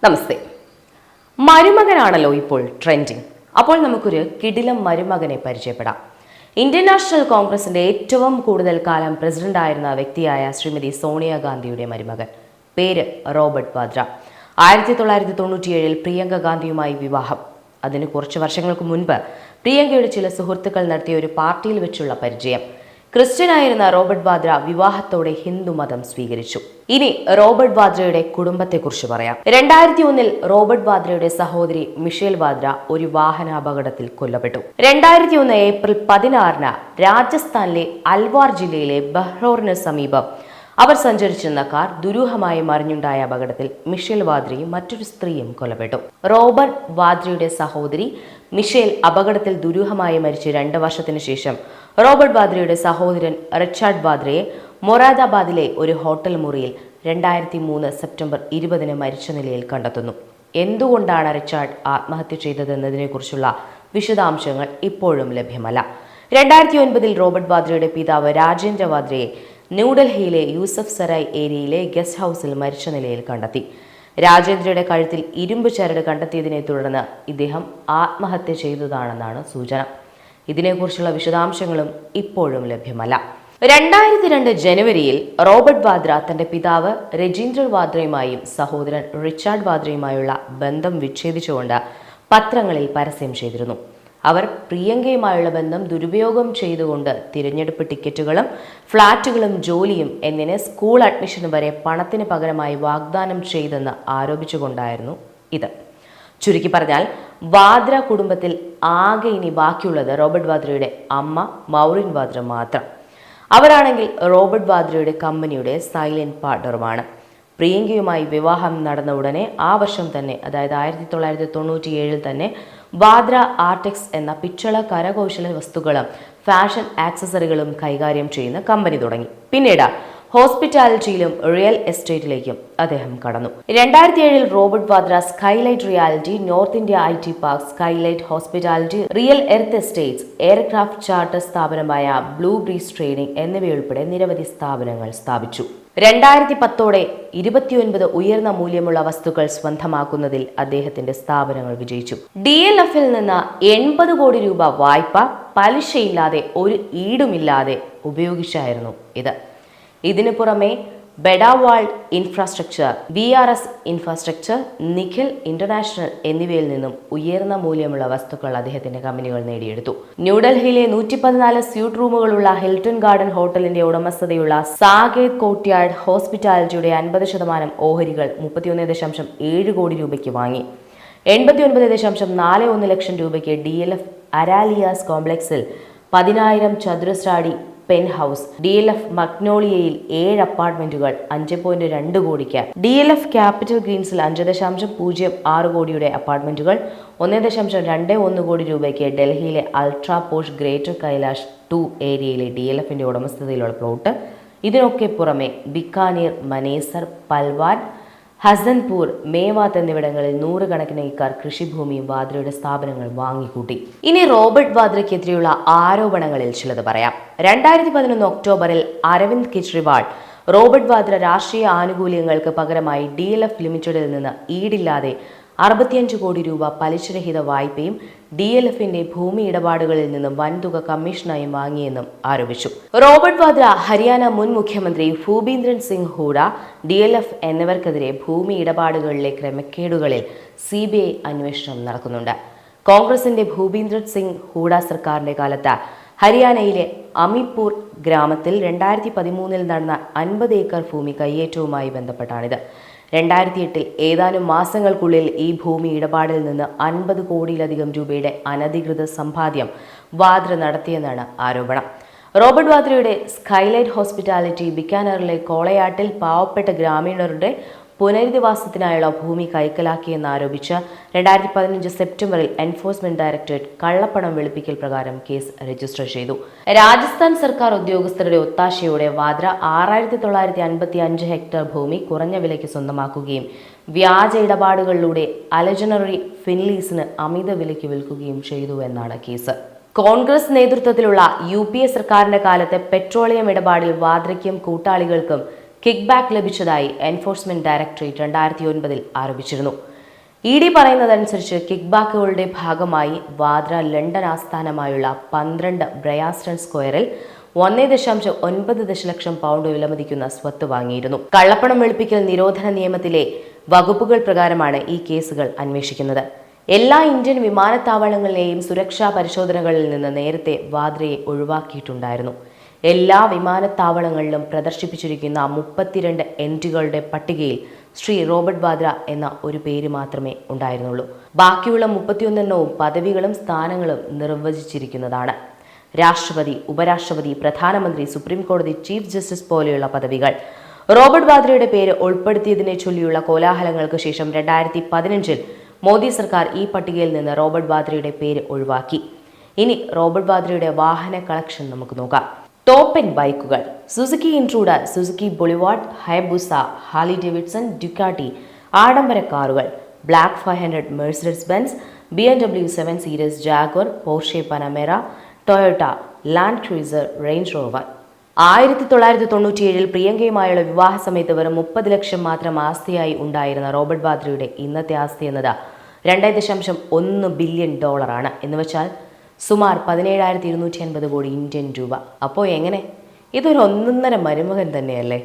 നമസ്തേ. മരുമകനാണല്ലോ ഇപ്പോൾ ട്രെൻഡിങ്. അപ്പോൾ നമുക്കൊരു കിടിലം മരുമകനെ പരിചയപ്പെടാം. ഇന്ത്യൻ നാഷണൽ കോൺഗ്രസിന്റെ ഏറ്റവും കൂടുതൽ കാലം പ്രസിഡന്റായിരുന്ന വ്യക്തിയായ ശ്രീമതി സോണിയാഗാന്ധിയുടെ മരുമകൻ. പേര് റോബർട്ട് വാദ്ര. 1997 പ്രിയങ്ക ഗാന്ധിയുമായി വിവാഹം. അതിന് കുറച്ച് വർഷങ്ങൾക്ക് മുൻപ് പ്രിയങ്കയുടെ ചില സുഹൃത്തുക്കൾ നടത്തിയ ഒരു പാർട്ടിയിൽ വെച്ചുള്ള പരിചയം. ക്രിസ്ത്യനായിരുന്ന റോബർട്ട് വാദ്ര വിവാഹത്തോടെ ഹിന്ദുമതം സ്വീകരിച്ചു. ഇനി റോബർട്ട് വാദ്രയുടെ കുടുംബത്തെക്കുറിച്ച് പറയാം. 2001 റോബർട്ട് വാദ്രയുടെ സഹോദരി മിഷേൽ വാദ്ര ഒരു വാഹനാപകടത്തിൽ കൊല്ലപ്പെട്ടു. 2001 ഏപ്രിൽ 16 രാജസ്ഥാനിലെ അൽവാർ ജില്ലയിലെ ബഹ്റോറിന് സമീപം അവർ സഞ്ചരിച്ചിരുന്ന കാർ ദുരൂഹമായി മറിഞ്ഞുണ്ടായ അപകടത്തിൽ മിഷേൽ വാദ്രയും മറ്റൊരു സ്ത്രീയും കൊല്ലപ്പെട്ടു. റോബർട്ട് വാദ്രയുടെ സഹോദരി മിഷേൽ അപകടത്തിൽ ദുരൂഹമായി മരിച്ച് 2 വർഷത്തിനു ശേഷം റോബർട്ട് വാദ്രയുടെ സഹോദരൻ റിച്ചാർഡ് വാദ്രയെ മൊറാദാബാദിലെ ഒരു ഹോട്ടൽ മുറിയിൽ 2003 സെപ്റ്റംബർ 20 മരിച്ച നിലയിൽ കണ്ടെത്തുന്നു. എന്തുകൊണ്ടാണ് റിച്ചാർഡ് ആത്മഹത്യ ചെയ്തതെന്നതിനെക്കുറിച്ചുള്ള വിശദാംശങ്ങൾ ഇപ്പോഴും ലഭ്യമല്ല. 2009 റോബർട്ട് വാദ്രയുടെ പിതാവ് രാജേന്ദ്ര വാദ്രയെ ന്യൂഡൽഹിയിലെ യൂസഫ് സരായ് ഏരിയയിലെ ഗസ്റ്റ് ഹൗസിൽ മരിച്ച നിലയിൽ കണ്ടെത്തി. രാജേന്ദ്രയുടെ കഴുത്തിൽ ഇരുമ്പ് ചരട് കണ്ടെത്തിയതിനെ തുടർന്ന് ഇദ്ദേഹം ആത്മഹത്യ ചെയ്തതാണെന്നാണ് സൂചന. ഇതിനെക്കുറിച്ചുള്ള വിശദാംശങ്ങളും ഇപ്പോഴും ലഭ്യമല്ല. 2002 ജനുവരിയിൽ റോബർട്ട് വാദ്ര തന്റെ പിതാവ് രജീന്ദ്ര വാദ്രയുമായും സഹോദരൻ റിച്ചാർഡ് വാദ്രയുമായുള്ള ബന്ധം വിച്ഛേദിച്ചുകൊണ്ട് പത്രങ്ങളിൽ പരസ്യം ചെയ്തിരുന്നു. അവർ പ്രിയങ്കയുമായുള്ള ബന്ധം ദുരുപയോഗം ചെയ്തുകൊണ്ട് തിരഞ്ഞെടുപ്പ് ടിക്കറ്റുകളും ഫ്ളാറ്റുകളും ജോലിയും എന്നിങ്ങനെ സ്കൂൾ അഡ്മിഷന് വരെ പണത്തിന് പകരമായി വാഗ്ദാനം ചെയ്തെന്ന് ആരോപിച്ചുകൊണ്ടായിരുന്നു ഇത്. ചുരുക്കി പറഞ്ഞാൽ വാദ്ര കുടുംബത്തിൽ ആകെ ഇനി ബാക്കിയുള്ളത് റോബർട്ട് വാദ്രയുടെ അമ്മ മൗറിൻ വാദ്ര മാത്രം. അവരാണെങ്കിൽ റോബർട്ട് വാദ്രയുടെ കമ്പനിയുടെ സൈലന്റ് പാർട്ണറുമാണ്. പ്രിയങ്കയുമായി വിവാഹം നടന്ന ഉടനെ ആ വർഷം തന്നെ, അതായത് 1997 തന്നെ വാദ്ര ആർടെക്സ് എന്ന പിച്ചള കരകൗശല വസ്തുക്കളും ഫാഷൻ ആക്സസറികളും കൈകാര്യം ചെയ്യുന്ന കമ്പനി തുടങ്ങി. പിന്നീട് ഹോസ്പിറ്റാലിറ്റിയിലും റിയൽ എസ്റ്റേറ്റിലേക്കും അദ്ദേഹം കടന്നു. 2007 Robert Vadra Skylight reality, North India IT park, Skylight hospitality, Real Earth Estates, aircraft charter സ്ഥാപനമായ ബ്ലൂ ബ്രീസ് ട്രേഡിംഗ് എന്നിവയുൾപ്പെടെ നിരവധി സ്ഥാപനങ്ങൾ സ്ഥാപിച്ചു. 2010 29 ഉയർന്ന മൂല്യമുള്ള വസ്തുക്കൾ സ്വന്തമാക്കുന്നതിൽ അദ്ദേഹത്തിന്റെ സ്ഥാപനങ്ങൾ വിജയിച്ചു. DLFൽ നിന്ന് 80 കോടി രൂപ വായ്പ പലിശയില്ലാതെ ഒരു ഈടുമില്ലാതെ ഉപയോഗിച്ചായിരുന്നു ഇത്. ഇതിനു പുറമെ ബെഡാവാൾഡ് infrastructure, VRS infrastructure, Nikhil international എന്നിവയിൽ നിന്നും ഉയർന്ന മൂല്യമുള്ള വസ്തുക്കൾ അദ്ദേഹത്തിന്റെ കമ്പനികൾ നേടിയെടുത്തു. ന്യൂഡൽഹിയിലെ 114 സ്യൂട്ട് റൂമുകളുള്ള ഹിൽട്ടൺ ഗാർഡൻ ഹോട്ടലിന്റെ ഉടമസ്ഥതയുള്ള സാകേത് കോട്ട്യാർഡ് ഹോസ്പിറ്റാലിറ്റിയുടെ 50% ഓഹരികൾ 31.7 കോടി രൂപയ്ക്ക് വാങ്ങി. 89.41 ലക്ഷം രൂപയ്ക്ക് DLF അരാലിയാസ് കോംപ്ലക്സിൽ 10,000 ചതുരശ്ര അടി പെൻ ഹൗസ്, DLF മഗ്നോളിയയിൽ 7 അപ്പാർട്ട്മെന്റുകൾ 5.2 കോടിക്ക്, DLF ക്യാപിറ്റൽ ഗ്രീൻസിൽ 5.06 കോടിയുടെ അപ്പാർട്ട്മെന്റുകൾ 1.21 കോടി രൂപയ്ക്ക് ഡൽഹിയിലെ അൾട്രാ പോഷ് ഗ്രേറ്റർ കൈലാഷ് 2 ഏരിയയിലെ DLFന്റെ ഉടമസ്ഥതയിലുള്ള പ്ലോട്ട്. ഇതിനൊക്കെ പുറമെ ബിക്കാനീർ, മനേസർ, പൽവാൻ, ഹസൻപൂർ, മേവാത്ത് എന്നിവിടങ്ങളിൽ 100 കണക്കിന് ഏക്കർ കൃഷിഭൂമിയും വാദ്രയുടെ സ്ഥാപനങ്ങൾ വാങ്ങിക്കൂട്ടി. ഇനി റോബർട്ട് വാദ്രയ്ക്കെതിരെയുള്ള ആരോപണങ്ങളിൽ ചിലത് പറയാം. 2011 ഒക്ടോബറിൽ അരവിന്ദ് കെജ്രിവാൾ റോബർട്ട് വാദ്ര രാഷ്ട്രീയ ആനുകൂല്യങ്ങൾക്ക് പകരമായി DLF ലിമിറ്റഡിൽ നിന്ന് ഈടില്ലാതെ 65 കോടി രൂപ പലിശരഹിത വായ്പയും DLFന്റെ ഭൂമി ഇടപാടുകളിൽ നിന്നും വൻതുക കമ്മീഷനായും വാങ്ങിയെന്നും ആരോപിച്ചു. റോബർട്ട് വാദ്ര, ഹരിയാന മുൻ മുഖ്യമന്ത്രി ഭൂപീന്ദർ സിംഗ് ഹൂഡ, DLF എന്നിവർക്കെതിരെ ഭൂമി ഇടപാടുകളിലെ ക്രമക്കേടുകളിൽ CBI അന്വേഷണം നടക്കുന്നുണ്ട്. കോൺഗ്രസിന്റെ ഭൂപീന്ദർ സിംഗ് ഹൂഡ സർക്കാരിന്റെ കാലത്ത് ഹരിയാനയിലെ അമിപൂർ ഗ്രാമത്തിൽ 2013 നടന്ന 50 ഏക്കർ ഭൂമി കയ്യേറ്റവുമായി ബന്ധപ്പെട്ടാണിത്. 2008 ഏതാനും മാസങ്ങൾക്കുള്ളിൽ ഈ ഭൂമി ഇടപാടിൽ നിന്ന് 50 കോടിയിലധികം രൂപയുടെ അനധികൃത സമ്പാദ്യം വാദ്ര നടത്തിയെന്നാണ് ആരോപണം. റോബർട്ട് വാദ്രയുടെ സ്കൈലൈറ്റ് ഹോസ്പിറ്റാലിറ്റി ബിക്കാനറിലെ കോളയാട്ടിൽ പാവപ്പെട്ട ഗ്രാമീണരുടെ പുനരധിവാസത്തിനായുള്ള ഭൂമി കൈക്കലാക്കിയെന്നാരോപിച്ച് 2015 സെപ്റ്റംബറിൽ എൻഫോഴ്സ്മെന്റ് ഡയറക്ടറേറ്റ് കള്ളപ്പണം വെളുപ്പിക്കൽ പ്രകാരം കേസ് രജിസ്റ്റർ ചെയ്തു. രാജസ്ഥാൻ സർക്കാർ ഉദ്യോഗസ്ഥരുടെ ഒത്താശയോടെ വാദ്ര 6,955 ഹെക്ടർ ഭൂമി കുറഞ്ഞ വിലയ്ക്ക് സ്വന്തമാക്കുകയും വ്യാജ ഇടപാടുകളിലൂടെ അലജനറി ഫിൻലീസിന് അമിത വിലയ്ക്ക് വിൽക്കുകയും ചെയ്തു എന്നാണ് കേസ്. കോൺഗ്രസ് നേതൃത്വത്തിലുള്ള UPA സർക്കാരിന്റെ കാലത്തെ പെട്രോളിയം ഇടപാടിൽ വാദ്രയ്ക്കും കൂട്ടാളികൾക്കും കിക്ക് ബാക്ക് ലഭിച്ചതായി എൻഫോഴ്സ്മെന്റ് ഡയറക്ടറേറ്റ് 2009 ആരോപിച്ചിരുന്നു. ED പറയുന്നതനുസരിച്ച് കിക്ക് ബാക്കുകളുടെ ഭാഗമായി വാദ്ര ലണ്ടൻ ആസ്ഥാനമായുള്ള 12 ബ്രയാസ്റ്റൺ സ്ക്വയറിൽ 1.9 ദശലക്ഷം പൗണ്ട് വിലമതിക്കുന്ന സ്വത്ത് വാങ്ങിയിരുന്നു. കള്ളപ്പണം വെളുപ്പിക്കൽ നിരോധന നിയമത്തിലെ വകുപ്പുകൾ പ്രകാരമാണ് ഈ കേസുകൾ അന്വേഷിക്കുന്നത്. എല്ലാ ഇന്ത്യൻ വിമാനത്താവളങ്ങളിലെയും സുരക്ഷാ പരിശോധനകളിൽ നിന്ന് നേരത്തെ വാദ്രയെ ഒഴിവാക്കിയിട്ടുണ്ടായിരുന്നു. എല്ലാ വിമാനത്താവളങ്ങളിലും പ്രദർശിപ്പിച്ചിരിക്കുന്ന 32 എൻട്രികളുടെ പട്ടികയിൽ ശ്രീ റോബർട്ട് വാദ്ര എന്ന ഒരു പേര് മാത്രമേ ഉണ്ടായിരുന്നുള്ളൂ. ബാക്കിയുള്ള 31 എണ്ണവും പദവികളും സ്ഥാനങ്ങളും നിർവചിച്ചിരിക്കുന്നതാണ്. രാഷ്ട്രപതി, ഉപരാഷ്ട്രപതി, പ്രധാനമന്ത്രി, സുപ്രീം കോടതി ചീഫ് ജസ്റ്റിസ് പോലെയുള്ള പദവികൾ. റോബർട്ട് വാദ്രയുടെ പേര് ഉൾപ്പെടുത്തിയതിനെ ചൊല്ലിയുള്ള കോലാഹലങ്ങൾക്ക് ശേഷം 2015 മോദി സർക്കാർ ഈ പട്ടികയിൽ നിന്ന് റോബർട്ട് വാദ്രയുടെ പേര് ഒഴിവാക്കി. ഇനി റോബർട്ട് വാദ്രയുടെ വാഹന കളക്ഷൻ നമുക്ക് നോക്കാം. ടോപ്പ് എൻഡ് ബൈക്കുകൾ: Suzuki Intruder, Suzuki Boulevard, Hayabusa, Harley Davidson, Ducati. ആഡംബര കാറുകൾ: black 500, Mercedes Benz, BMW 7 series, Jaguar, Porsche Panamera, Toyota Land Cruiser, Range Rover. 1997 പ്രിയങ്കയുമായുള്ള വിവാഹ സമയത്ത് വെറും 30 ലക്ഷം മാത്രം ആസ്തിയായി ഉണ്ടായിരുന്ന റോബർട്ട് വാദ്രയുടെ ഇന്നത്തെ ആസ്തി എന്നത് $2.1 ബില്യൺ ആണ്. എന്നുവെച്ചാൽ സുമാർ 17,250 കോടി ഇന്ത്യൻ രൂപ. അപ്പോൾ എങ്ങനെ? ഇതൊരു ഒന്നൊന്നര മരുമകൻ തന്നെയല്ലേ?